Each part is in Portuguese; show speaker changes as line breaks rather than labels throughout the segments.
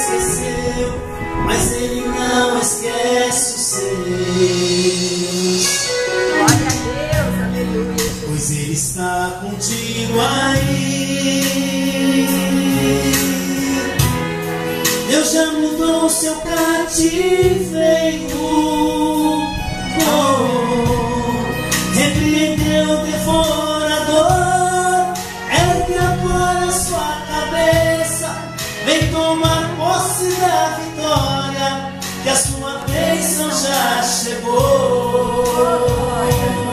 esqueceu, mas Ele não esquece os seus.
Glória a Deus, aleluia.
Pois Ele está contigo aí. Deus já mudou o seu cativeiro. Repreendeu o devorador. Ergue agora a sua cabeça. Vem tomar posse da vitória, que a sua bênção já chegou.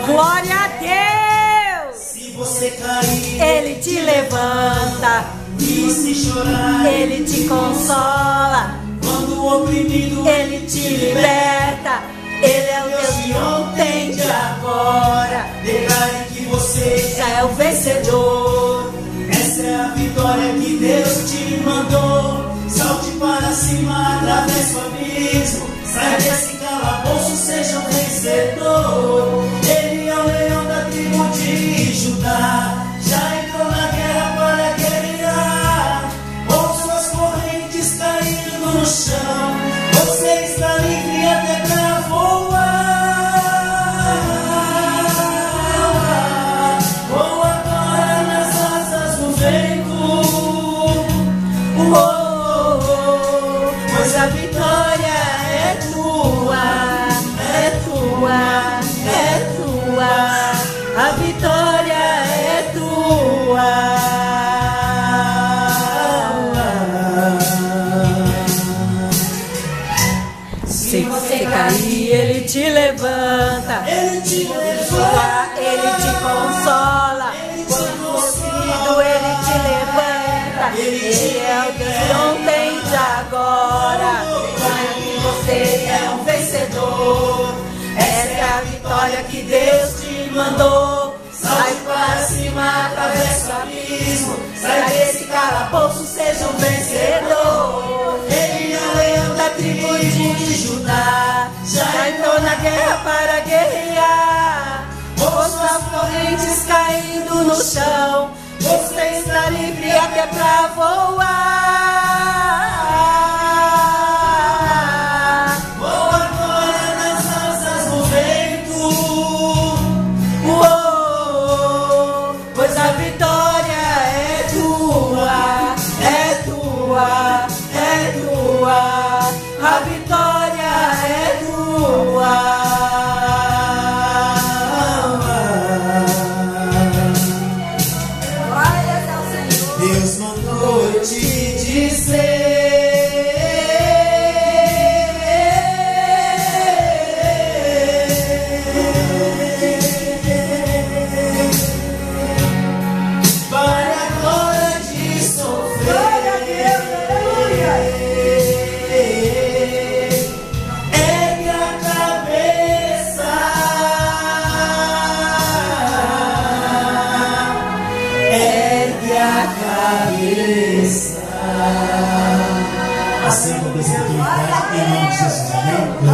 Glória a Deus.
Se você cair,
Ele te levanta.
e se chorar,
Ele te consola.
quando o oprimido,
Ele te liberta. Ele é o Deus de ontem, de agora.
declare que você
Já é o vencedor.
essa é a vitória que Deus te mandou. Salte para cima, atravesse o abismo. Saia desse calabouço, seja um vencedor. Ele é o leão da tribo de Judá. Já entrou na guerra para guerrear. Ouça as correntes caindo no chão. Você está livre até para voar. Voa agora nas asas do vento.
Pois a vitória é tua, é tua, é tua. A vitória é tua. Se você cair, Ele te levanta.
Ele te leva,
Ele te consola. Quando oprimido, Ele te levanta. Ele é o Deus de ontem, de agora. Declara que você é um vencedor. Essa é a vitória que Deus te mandou. Sai para cima, atravessa o abismo. Sai desse calabouço, seja um vencedor. Ele é o leão da tribo de Judá. Já entrou na guerra para guerrear. Ouça as correntes caindo no chão. Você está livre até pra voar.
voa agora nas asas do vento.
Pois a vitória é tua, é tua, é tua. A vitória é tua.
Deus mandou eu te dizer. Para agora de sofrer. Ergue a cabeça. Ergue a cabeça. Assim aconteceu em nome de Jesus, amém?